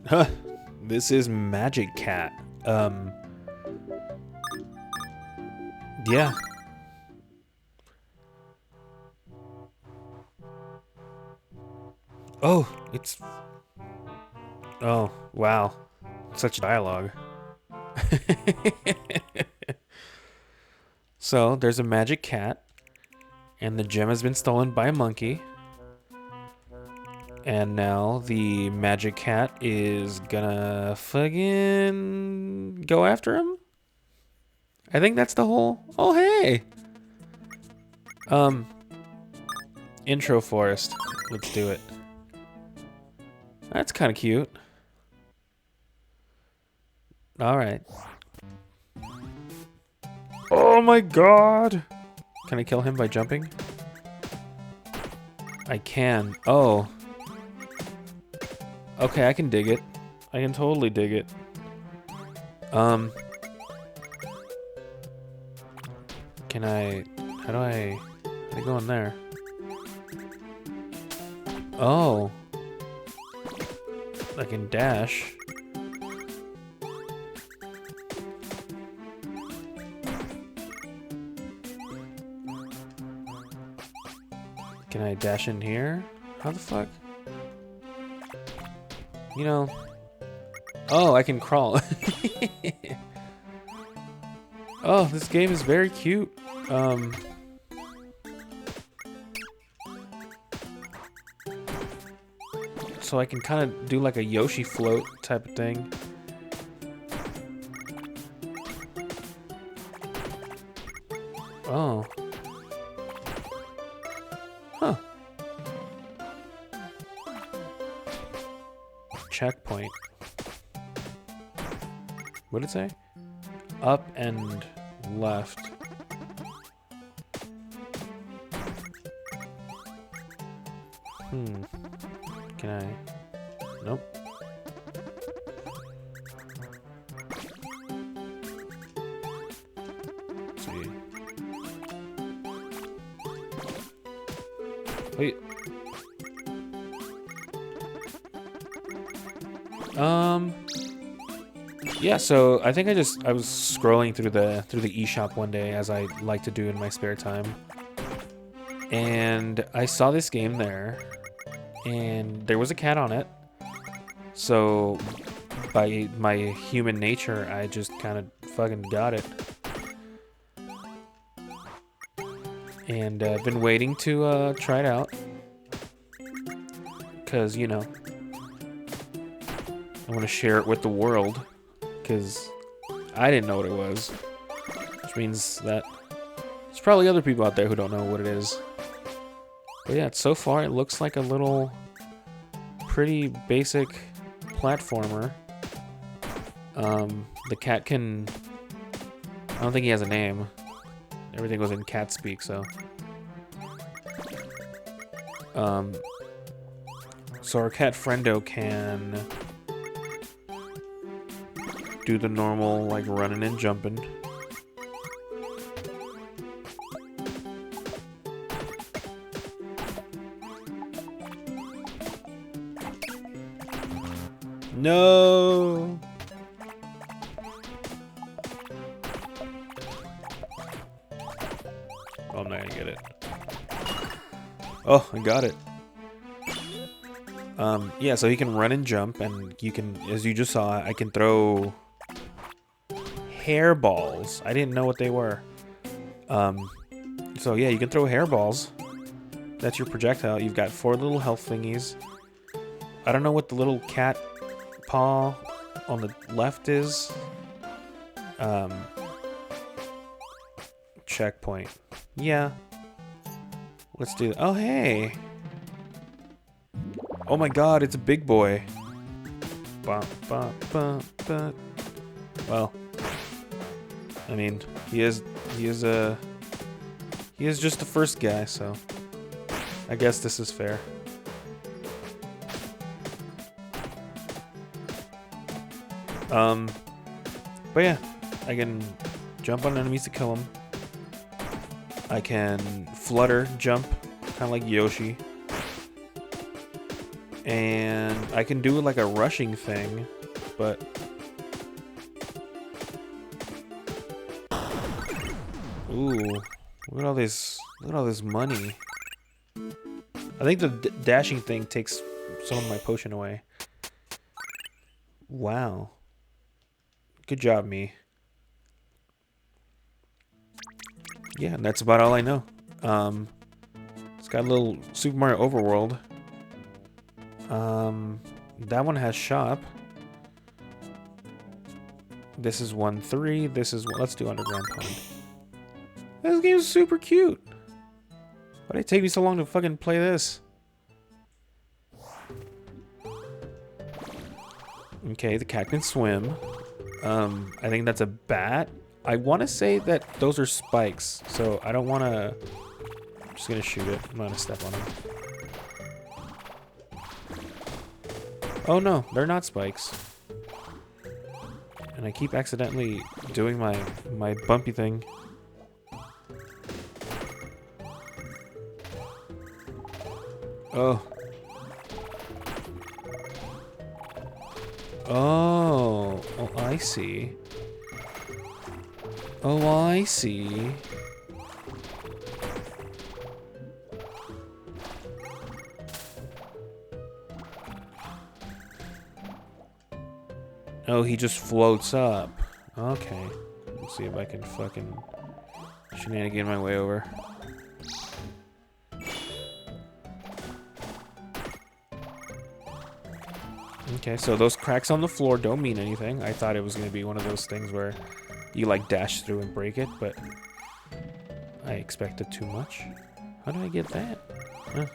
Huh. This is Magicat. Yeah. Oh, it's... Oh, wow. Such dialogue. So, there's a magic cat, and the gem has been stolen by a monkey. And now the magic cat is gonna fucking go after him? I think that's the whole... Oh, hey! Um, intro forest. Let's do it. That's kind of cute. Alright. Oh my god! Can I kill him by jumping? I can. Oh. Okay, I can dig it. I can totally dig it. Can I... How do I go in there? Oh. I can dash. Can I dash in here? How the fuck? You know... Oh, I can crawl. Oh, this game is very cute. So I can kind of do like a Yoshi float type of thing. Oh. Huh. Checkpoint. What did it say? Up and left. Can I? Nope. Let's see. Wait. Yeah, so I think I was scrolling through the eShop one day, as I like to do in my spare time. And I saw this game there, and there was a cat on it. So by my human nature, I just kind of fucking got it. And I've been waiting to try it out. Because, you know, I want to share it with the world. Because I didn't know what it was. Which means that there's probably other people out there who don't know what it is. But yeah, so far it looks like a little pretty basic platformer. The cat can... I don't think he has a name. Everything was in cat speak, so... So our cat friendo can do the normal, like, running and jumping. No! Oh, I'm not gonna get it. Oh, I got it. Yeah, so he can run and jump, and you can, as you just saw, I can throw hairballs. I didn't know what they were. So yeah, you can throw hairballs. That's your projectile. You've got 4 little health thingies. I don't know what the little cat paw on the left is. Checkpoint. Yeah. Let's do that. Oh, hey. Oh my god, it's a big boy. Ba, ba, ba, ba. Well, I mean, he is just the first guy, so I guess this is fair. But yeah, I can jump on enemies to kill them. I can flutter, jump, kind of like Yoshi. And I can do like a rushing thing, but... Ooh, look at all this money. I think the dashing thing takes some of my potion away. Wow. Good job, me. Yeah, and that's about all I know. It's got a little Super Mario Overworld. That one has shop. This is 1-3. This is one. Let's do Underground Pond. This game's super cute. Why did it take me so long to fucking play this? Okay, the cat can swim. I think that's a bat. I want to say that those are spikes, so I don't want to... I'm just going to shoot it. I'm not going to step on them. Oh no, they're not spikes. And I keep accidentally doing my bumpy thing. Oh. Oh. Oh, I see. Oh, I see. Oh, he just floats up. Okay. Let's see if I can fucking shenanigan my way over. Okay, so those cracks on the floor don't mean anything. I thought it was going to be one of those things where you like dash through and break it, but I expected too much. How did I get that? Huh.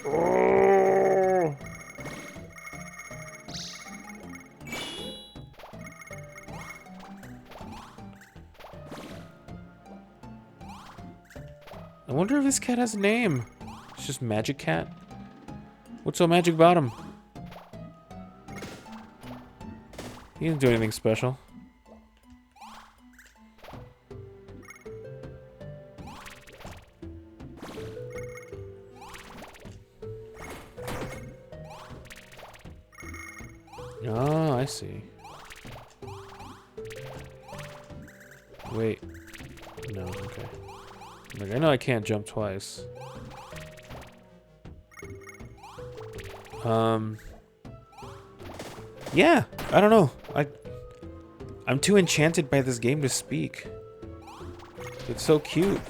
Oh! I wonder if this cat has a name. It's just Magicat. What's so magic about him? He didn't do anything special. Oh, I see. Wait. No, okay. Like, I know I can't jump twice. Yeah, I don't know. I'm too enchanted by this game to speak. It's so cute.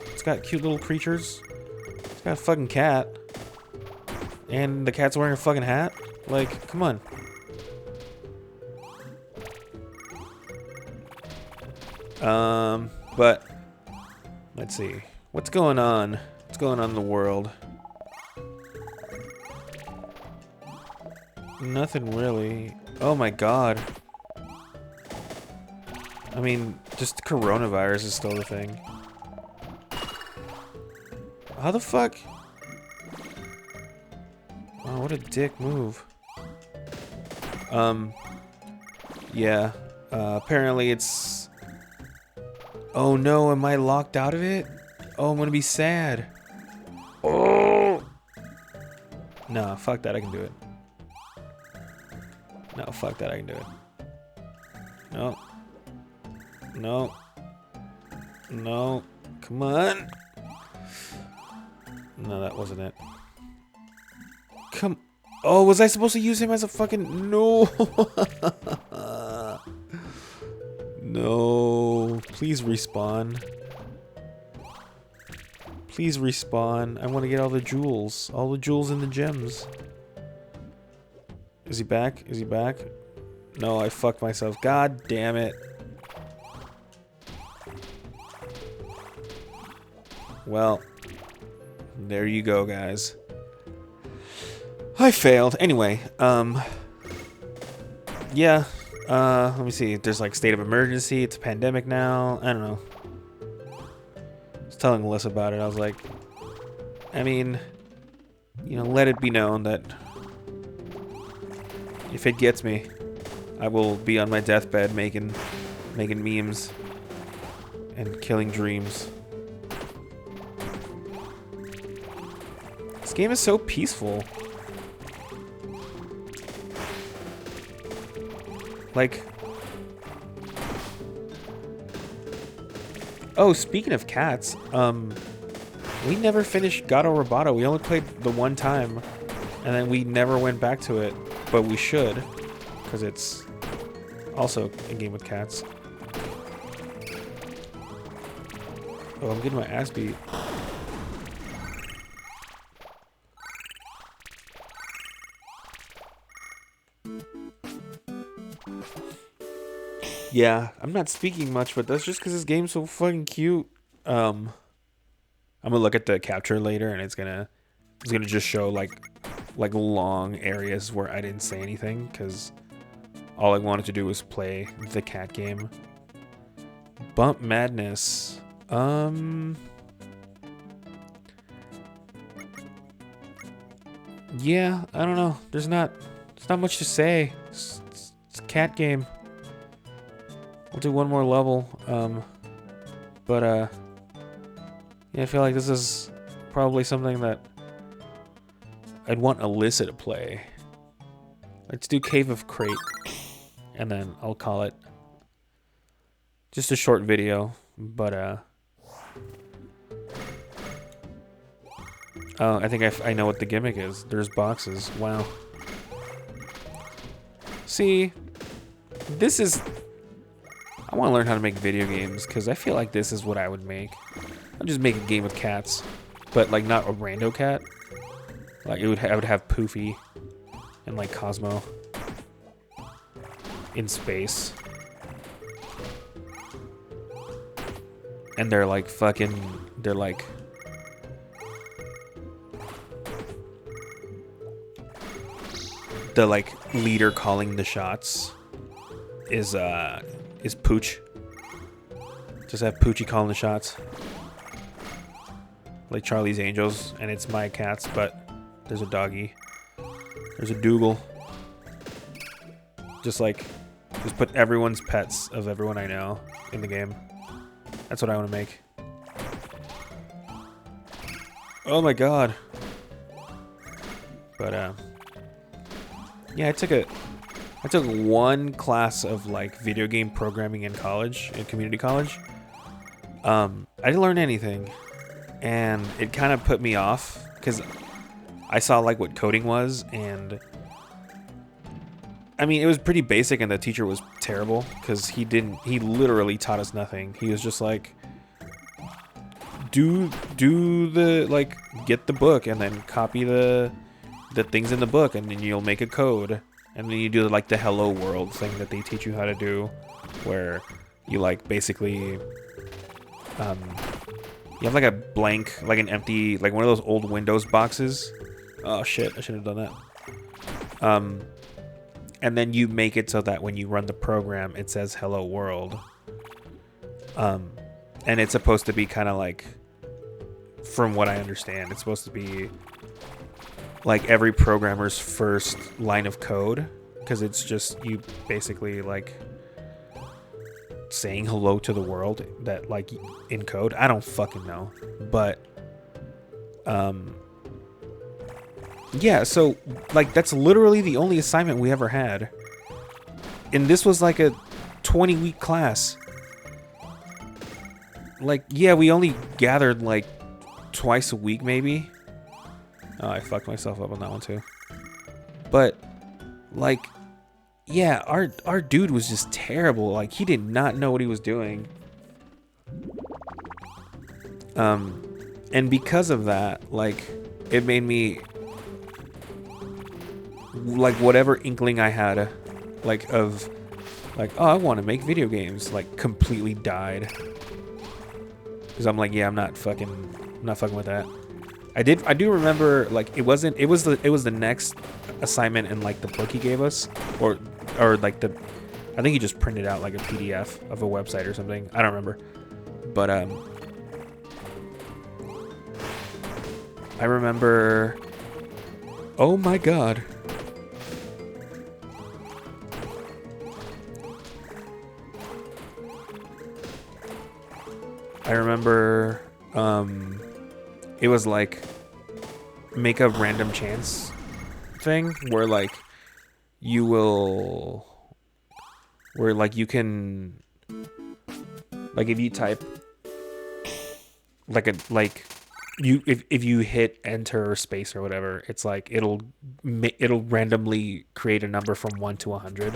It's got cute little creatures. It's got a fucking cat. And the cat's wearing a fucking hat? Like, come on. But let's see. What's going on? What's going on in the world? Nothing really. Oh my god. I mean, just coronavirus is still the thing. How the fuck? Oh, what a dick move. Yeah. Apparently it's... Oh no, am I locked out of it? Oh, I'm gonna be sad. Oh! Nah, fuck that, I can do it. No, fuck that, I can do it. No. No. No. Come on. No, that wasn't it. Come. Oh, was I supposed to use him as a fucking... No. No. Please respawn. Please respawn. I want to get all the jewels. All the jewels and the gems. Is he back? Is he back? No, I fucked myself. God damn it. Well, there you go, guys. I failed. Anyway, yeah. Let me see. There's like state of emergency. It's a pandemic now. I don't know. I was telling Alyssa about it. I was like, I mean, you know, let it be known that if it gets me, I will be on my deathbed making memes and killing dreams. This game is so peaceful. Like, oh, speaking of cats, we never finished Gato Roboto. We only played the one time, and then we never went back to it, but we should, because it's also a game with cats. Oh, I'm getting my ass beat. Yeah, I'm not speaking much, but that's just because this game's so fucking cute. I'm gonna look at the capture later, and it's gonna just show like long areas where I didn't say anything because all I wanted to do was play the cat game. Bump Madness. Yeah, I don't know. There's not much to say. It's a cat game. We'll do one more level. Yeah, I feel like this is probably something that I'd want Alyssa to play. Let's do Cave of Crate, and then I'll call it just a short video. But oh, I think I know what the gimmick is. There's boxes. Wow. See, this is. I want to learn how to make video games because I feel like this is what I would make. I'll just make a game with cats, but like not a rando cat. Like I would have Poofy and like Cosmo in space, and they're like the like leader calling the shots is Pooch. Just have Poochie calling the shots. Like Charlie's Angels, and it's my cats, but there's a doggy. There's a Dougal. Just put everyone's pets of everyone I know in the game. That's what I want to make. Oh my god. But yeah, I took one class of like video game programming in college, in community college. I didn't learn anything, and it kind of put me off because I saw like what coding was, and I mean it was pretty basic, and the teacher was terrible because he literally taught us nothing. He was just like, do the like get the book and then copy the things in the book, and then you'll make a code. And then you do like the hello world thing that they teach you how to do, where you like basically, you have like a blank, like an empty, like one of those old Windows boxes. Oh shit, I should have done that. And then you make it so that when you run the program, it says hello world. And it's supposed to be kind of like, from what I understand, it's supposed to be like every programmer's first line of code, because it's just you basically like saying hello to the world that like in code. I don't fucking know, but yeah, so like that's literally the only assignment we ever had, and this was like a 20-week class. Like, yeah, we only gathered like twice a week maybe. Oh, I fucked myself up on that one too. But like, yeah, our dude was just terrible. Like, he did not know what he was doing. And because of that, like, it made me like whatever inkling I had, like of like, oh, I want to make video games, like completely died. Because I'm like, yeah, I'm not fucking with that. I do remember, like, it was the next assignment in like the book he gave us, or like I think he just printed out like a PDF of a website or something. I don't remember, but I remember. Oh my god. I remember it was like make a random chance thing where like you will, where like you can, like if you type like you if you hit enter or space or whatever, it's like it'll randomly create a number from 1 to 100.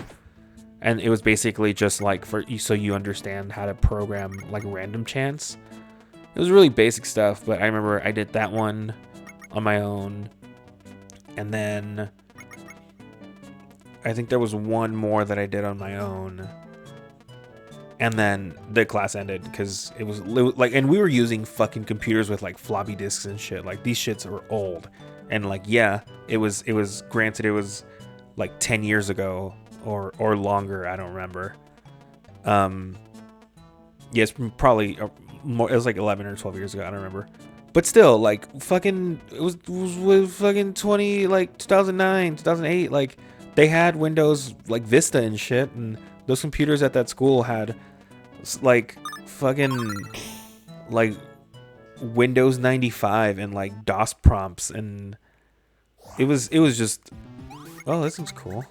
And it was basically just like for you, so you understand how to program like random chance. It was really basic stuff, but I remember I did that one on my own. And then I think there was one more that I did on my own. And then the class ended because it was like, and we were using fucking computers with like floppy disks and shit. Like these shits are old. And like, yeah, it was granted, it was like 10 years ago or longer. I don't remember. Yes, probably more. It was like 11 or 12 years ago. I don't remember. But still, like fucking, it was fucking 2009, 2008. Like they had Windows like Vista and shit, and those computers at that school had like fucking like Windows 95 and like DOS prompts, and it was just, oh, this looks cool.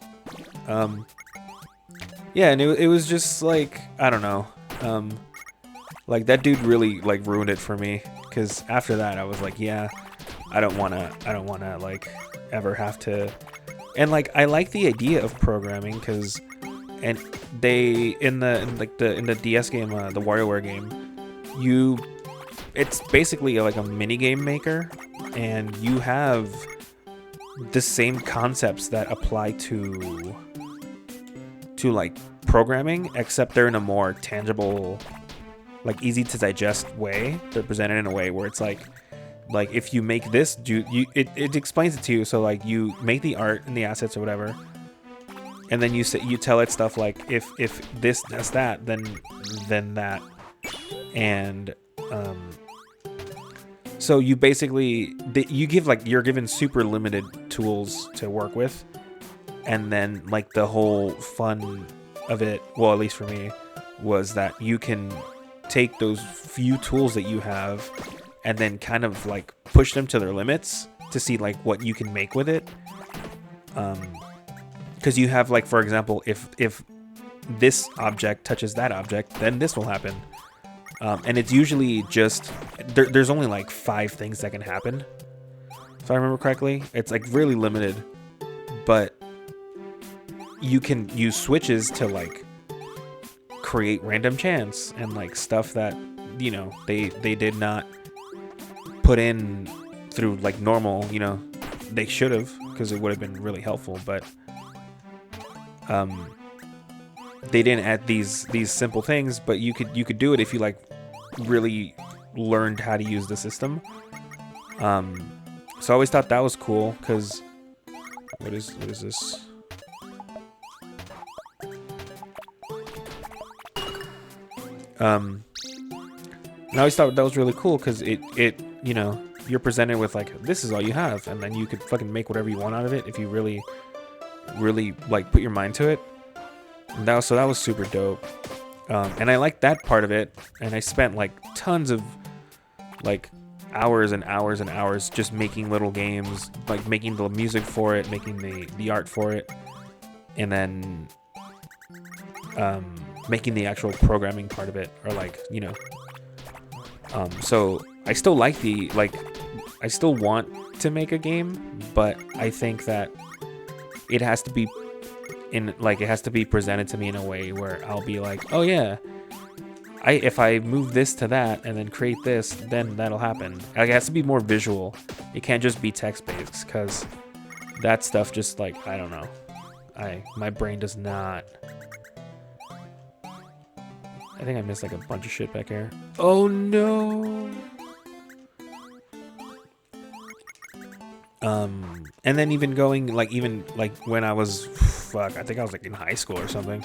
Yeah, and it was just like, I don't know, like that dude really like ruined it for me, because after that I was like, yeah, I don't wanna like ever have to. And like I like the idea of programming, because and they in the DS game, the WarioWare game, it's basically like a mini game maker, and you have the same concepts that apply to like programming, except they're in a more tangible, like easy to digest way. They're presented in a way where it's like if you make this, it explains it to you. So like you make the art and the assets or whatever, and then you tell it stuff like if this does that, then that, and so you basically you're given super limited tools to work with, and then like the whole fun of it, well, at least for me, was that you can take those few tools that you have and then kind of like push them to their limits to see like what you can make with it. Because you have, like, for example, if this object touches that object, then this will happen. And it's usually just there's only like 5 things that can happen, if I remember correctly. It's like really limited, but you can use switches to like create random chance and like stuff that, you know, they did not put in through like normal, you know, they should have, because it would have been really helpful, but they didn't add these simple things. But you could do it if you like really learned how to use the system. So I always thought that was cool, because what is this? And I always thought that was really cool, because it you know, you're presented with like, this is all you have, and then you could fucking make whatever you want out of it if you really like put your mind to it. And that was super dope. And I liked that part of it, and I spent like tons of like hours and hours and hours just making little games, like making the music for it, making the art for it, and then making the actual programming part of it, or like, you know. So I still like I still want to make a game, but I think that it has to be presented to me in a way where I'll be like, oh yeah, if I move this to that and then create this, then that'll happen. Like, it has to be more visual. It can't just be text based, because that stuff just like, I don't know. My brain does not. I think I missed like a bunch of shit back here. Oh no. And then even when I was, I think I was like in high school or something.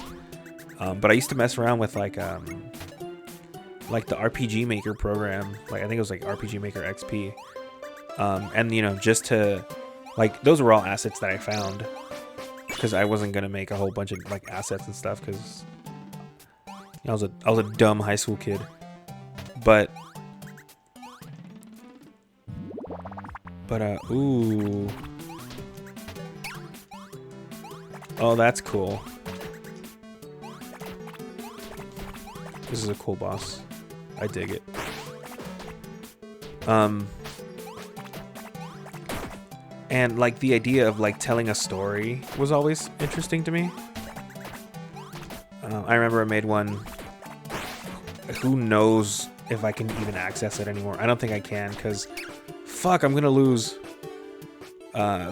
But I used to mess around with like the RPG Maker program. Like, I think it was like RPG Maker XP. And you know, just to like, those were all assets that I found, because I wasn't gonna make a whole bunch of like assets and stuff, because I was a dumb high school kid. But But, ooh. Oh, that's cool. This is a cool boss. I dig it. And like the idea of like telling a story was always interesting to me. I remember I made one. Who knows if I can even access it anymore? I don't think I can, because fuck, I'm gonna lose.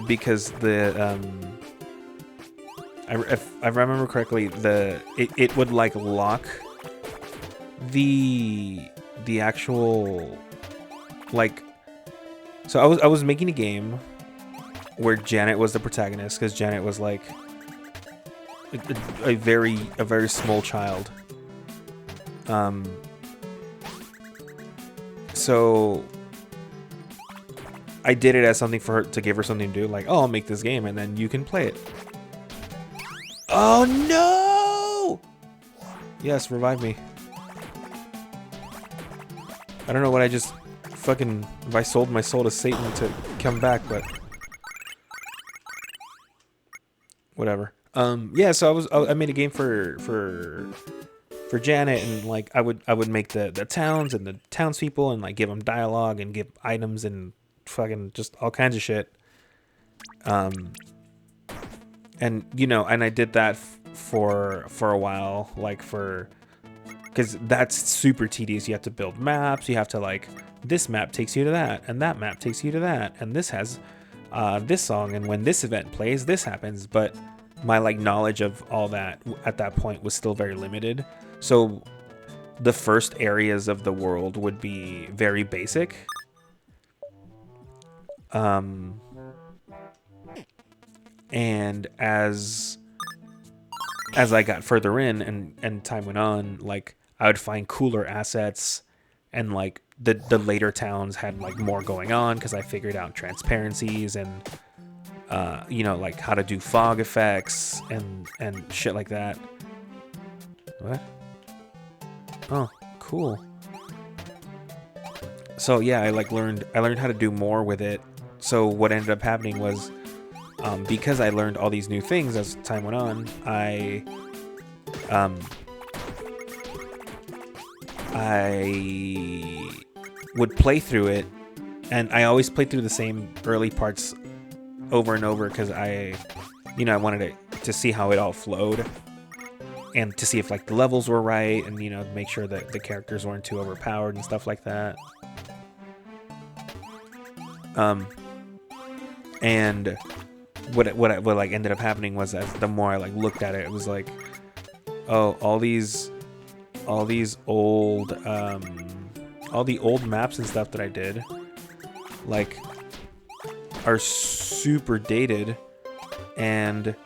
Because the if I remember correctly, it would like lock the actual like. So I was making a game where Janet was the protagonist, because Janet was like a very small child. So I did it as something for her, to give her something to do, like, oh, I'll make this game and then you can play it. Oh no! Yes, revive me. I don't know what I just fucking, if I sold my soul to Satan to come back, but whatever. Yeah, so I made a game for Janet, and like I would make the towns and the townspeople and like give them dialogue and give items and fucking just all kinds of shit. And you know, and I did that for a while, like because that's super tedious. You have to build maps. You have to like, this map takes you to that, and that map takes you to that, and this has this song, and when this event plays, this happens. But my like knowledge of all that at that point was still very limited. So the first areas of the world would be very basic. And as I got further in and time went on, like I would find cooler assets, and like the later towns had like more going on, because I figured out transparencies and you know, like how to do fog effects and shit like that. What? Oh, cool. So yeah, I learned how to do more with it. So what ended up happening was, because I learned all these new things as time went on, I would play through it, and I always played through the same early parts over and over, because I wanted to see how it all flowed, and to see if like the levels were right, and you know, make sure that the characters weren't too overpowered and stuff like that. And what like ended up happening was, as the more I like looked at it, it was like, oh, all the old maps and stuff that I did, like, are super dated and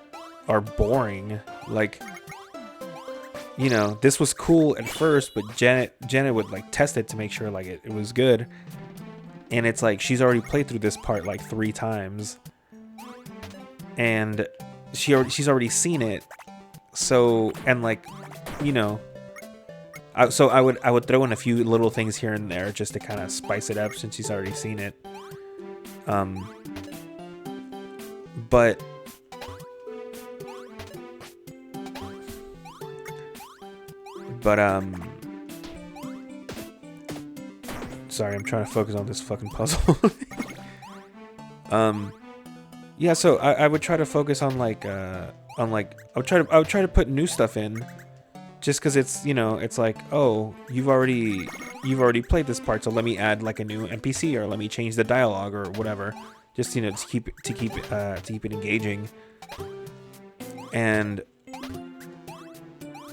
are boring. Like, you know, this was cool at first, but Janet would like test it to make sure like it was good, and it's like she's already played through this part like 3 times, and she's already seen it. So, and like, you know, so I would throw in a few little things here and there just to kind of spice it up, since she's already seen it. But sorry, I'm trying to focus on this fucking puzzle. Yeah, so I would try to focus on like I would try to put new stuff in, just because it's, you know, it's like, oh, you've already played this part, so let me add like a new NPC, or let me change the dialogue or whatever, just, you know, to keep it engaging. And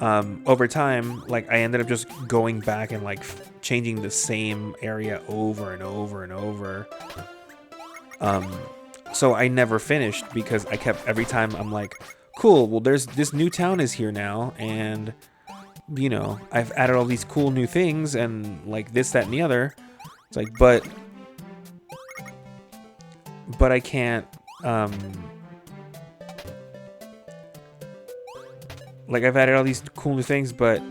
over time, like I ended up just going back and like changing the same area over and over and over. So I never finished, because I kept, every time I'm like, cool, well, there's this new town is here now, and you know, I've added all these cool new things and like this, that, and the other. It's like, but I can't, like, I've added all these cool new things, but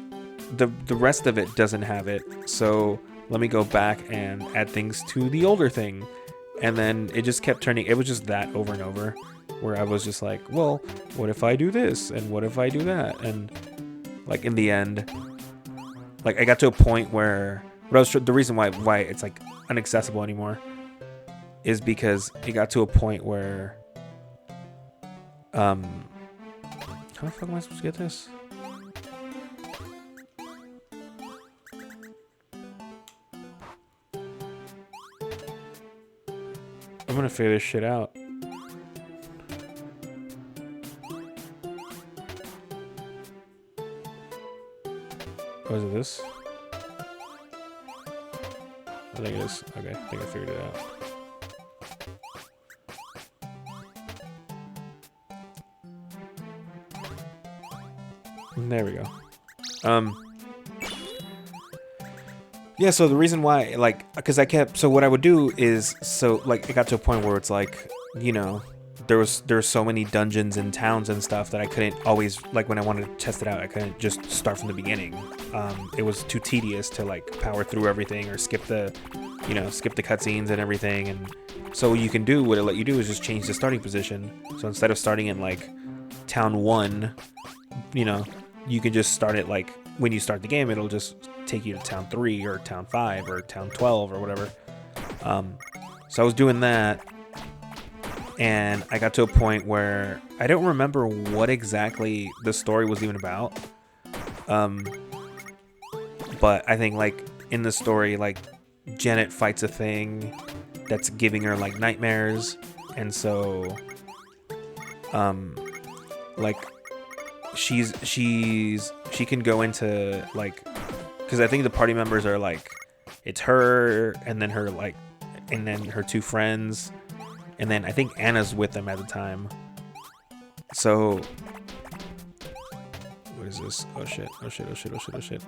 the rest of it doesn't have it. So let me go back and add things to the older thing. And then it just kept turning. It was just that over and over, where I was just like, well, what if I do this? And what if I do that? And like in the end, like I got to a point where the reason why it's like inaccessible anymore is because it got to a point where how the fuck am I supposed to get this? I'm gonna figure this shit out. Oh, is it this? I think it is. Okay, I think I figured it out. There we go. Yeah, so the reason why, like, because so what I would do is, so, like, it got to a point where it's like, you know, there's so many dungeons and towns and stuff that I couldn't always, like, when I wanted to test it out, I couldn't just start from the beginning. It was too tedious to, like, power through everything or skip the cutscenes and everything. And so what it let you do is just change the starting position. So instead of starting in, like, town 1, you know, you can just start it, like, when you start the game, it'll just take you to town 3 or town 5 or town 12 or whatever. So I was doing that, and I got to a point where I don't remember what exactly the story was even about. But I think, like, in the story, like, Janet fights a thing that's giving her, like, nightmares, and so like she can go into, like, because I think the party members are, like, it's her and then her, like, and then her 2 friends, and then I think Anna's with them at the time. So what is this? Oh shit, oh shit, oh shit, oh shit, oh shit.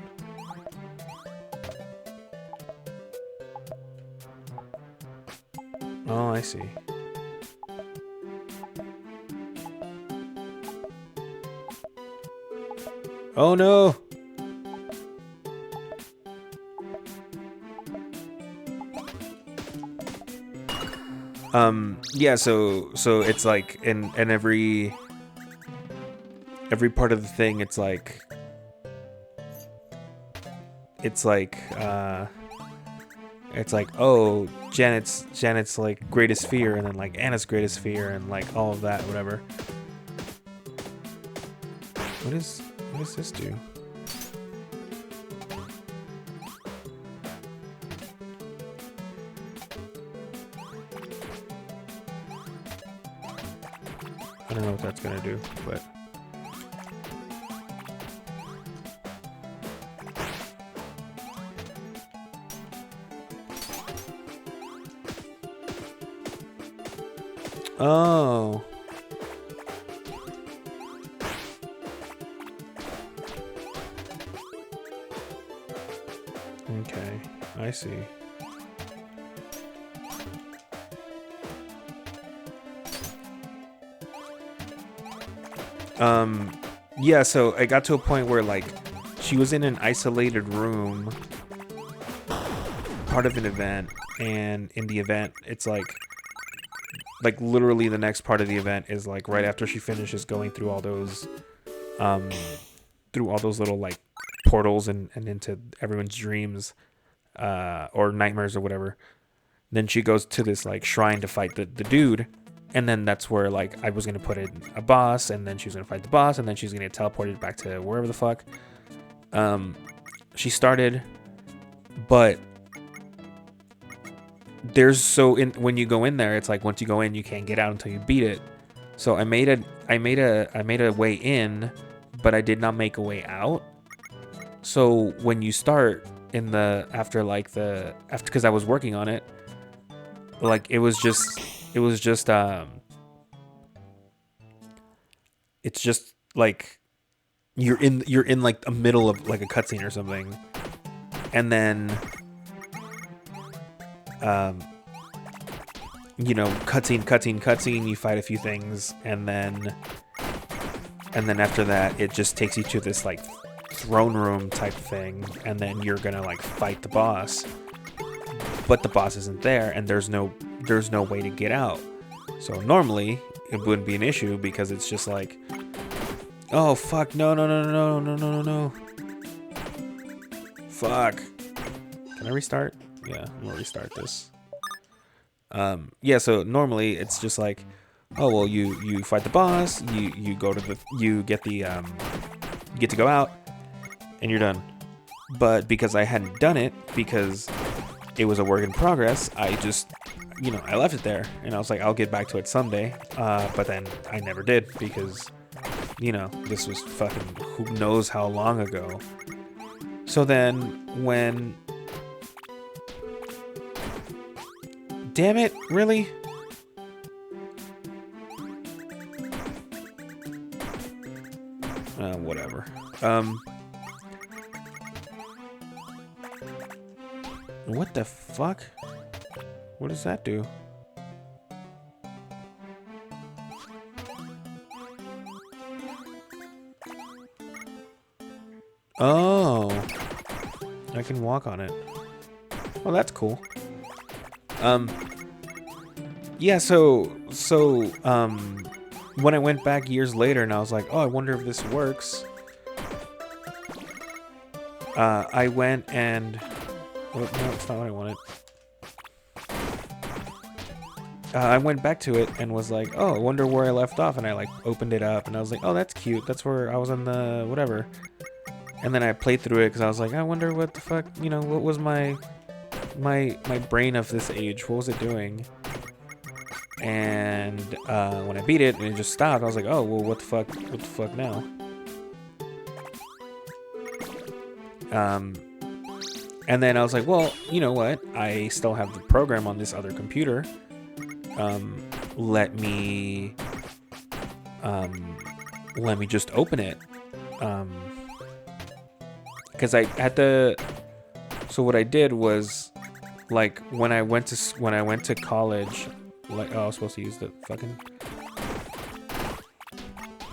Oh, I see. Oh no! Yeah, so it's like in every part of the thing, it's like oh, Janet's like greatest fear, and then like Anna's greatest fear, and like all of that, whatever. What does this do? I don't know what that's gonna do, but oh. Okay, I see. Yeah, so I got to a point where, like, she was in an isolated room, part of an event, and in the event, it's like literally the next part of the event is like right after she finishes going through all those little, like, portals and into everyone's dreams, or nightmares or whatever. Then she goes to this, like, shrine to fight the dude. And then that's where, like, I was going to put in a boss, and then she was going to fight the boss, and then she's going to get teleported back to wherever the fuck. She started, but when you go in there, it's like once you go in, you can't get out until you beat it. So I made a way in, but I did not make a way out. So when you start in after because I was working on it, like, it was just it's just like you're in like the middle of like a cutscene or something, and then you know, cutscene, you fight a few things, and then after that it just takes you to this, like, throne room type thing, and then you're gonna, like, fight the boss, but the boss isn't there, and there's no there's no way to get out. So normally it wouldn't be an issue because it's just like, oh fuck, no, no, no, no, no, no, no, no. Fuck. Can I restart? Yeah, I'm gonna restart this. Yeah, so normally it's just like, oh well, you fight the boss, you go to the, you get the you get to go out, and you're done. But because I hadn't done it, because it was a work in progress, I just, you know, I left it there, and I was like, I'll get back to it someday. But then I never did because, you know, this was fucking who knows how long ago. So then when, damn it, really? Whatever. What the fuck? What does that do? Oh, I can walk on it. Oh, that's cool. Yeah, so when I went back years later and I was like, oh, I wonder if this works. I went and, oh, no, it's not what I wanted. I went back to it and was like, oh, I wonder where I left off. And I like opened it up and I was like, oh, that's cute. That's where I was on the whatever. And then I played through it because I was like, I wonder what the fuck, you know, what was my brain of this age? What was it doing? And when I beat it and it just stopped, I was like, oh, well, what the fuck now? And then I was like, well, you know what? I still have the program on this other computer. Let me just open it. Because I had to. So what I did was, like, when I went to college, like, oh, I was supposed to use the fucking.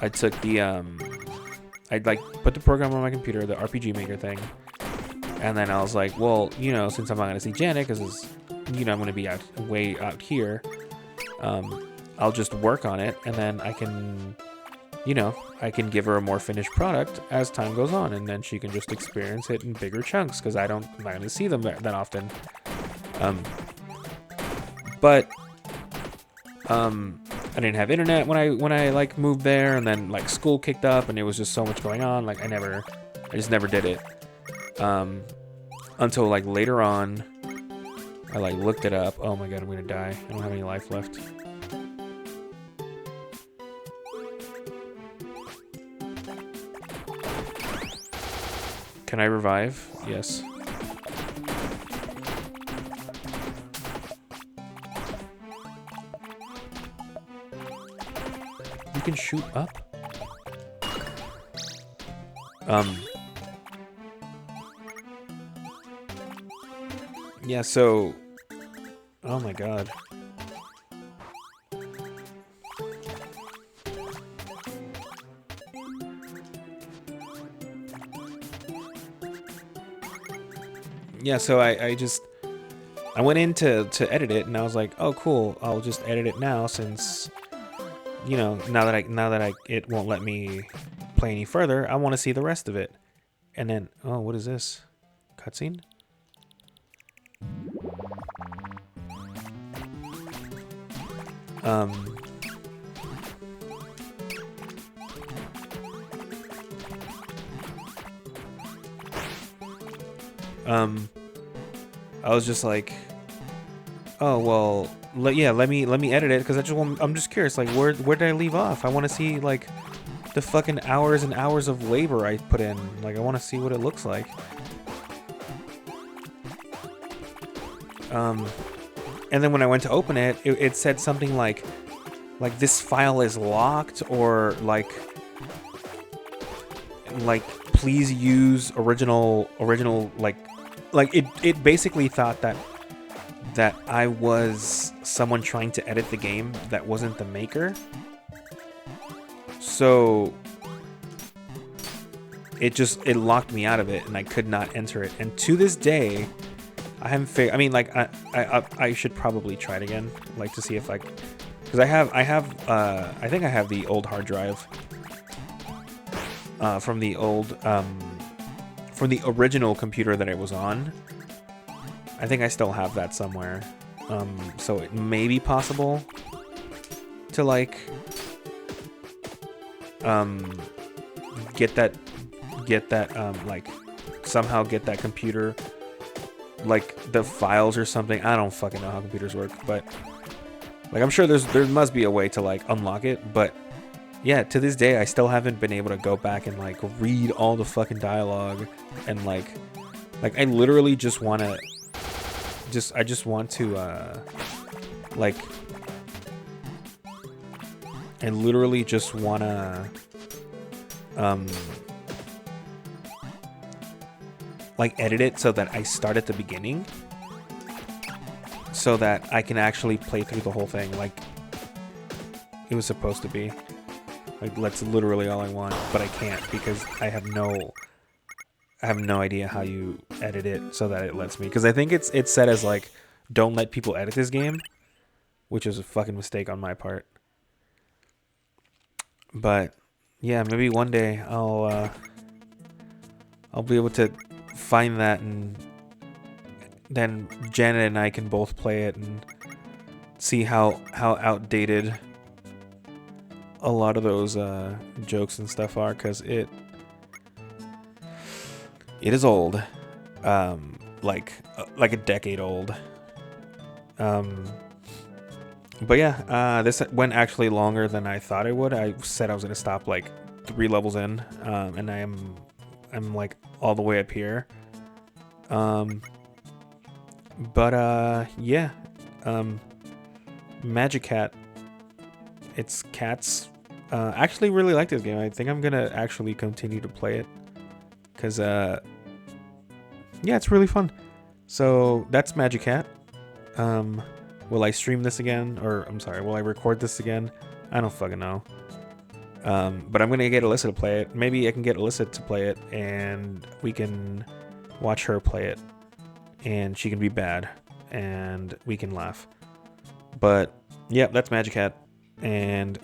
I took the I'd like put the program on my computer, the RPG Maker thing, and then I was like, well, you know, since I'm not gonna see Janet, because you know I'm gonna be way out here, I'll just work on it, and then I can, you know, I can give her a more finished product as time goes on, and then she can just experience it in bigger chunks, because I'm not gonna see them that often. But I didn't have internet when I like moved there, and then like school kicked up, and it was just so much going on. Like I just never did it. Until like later on, I like looked it up. Oh my god, I'm gonna die. I don't have any life left. Can I revive? Yes. You can shoot up? Yeah, so... Oh my god. Yeah, so I went in to edit it, and I was like, oh cool, I'll just edit it now, since, you know, now that it won't let me play any further, I want to see the rest of it. And then, oh, what is this? Cutscene? I was just like, oh well, let me edit it, because I'm just curious, like where did I leave off? I want to see like the fucking hours and hours of labor I put in. Like I want to see what it looks like. And then when I went to open it, it said something like this file is locked, or like please use original like it basically thought that I was someone trying to edit the game that wasn't the maker. So it locked me out of it, and I could not enter it. And to this day, I haven't figured. I mean, like I should probably try it again, like to see if I, because I think I have the old hard drive from the old from the original computer that it was on. I think I still have that somewhere. So it may be possible to like get that like somehow get that computer, like the files or something. I don't fucking know how computers work, but like I'm sure there must be a way to like unlock it. But yeah, to this day I still haven't been able to go back and like read all the fucking dialogue and like I literally just want to I just want to like I literally just want to like edit it so that I start at the beginning so that I can actually play through the whole thing like it was supposed to be. Like that's literally all I want, but I can't because I have no idea how you edit it so that it lets me, because I think it's set as like don't let people edit this game, which is a fucking mistake on my part. But yeah, maybe one day I'll be able to find that, and then Janet and I can both play it and see how outdated a lot of those jokes and stuff are, because it is old, like a decade old. But yeah, this went actually longer than I thought it would. I said I was gonna stop like 3 levels in, and I'm like all the way up here. But yeah, Magicat. It's cats. Actually really like this game. I think I'm gonna actually continue to play it, because yeah, it's really fun. So that's Magicat. Will I stream this again, or I'm sorry, will I record this again? I don't fucking know. But I'm gonna get Alyssa to play it. Maybe I can get Alyssa to play it, and we can watch her play it, and she can be bad, and we can laugh. But yeah, that's Magicat, and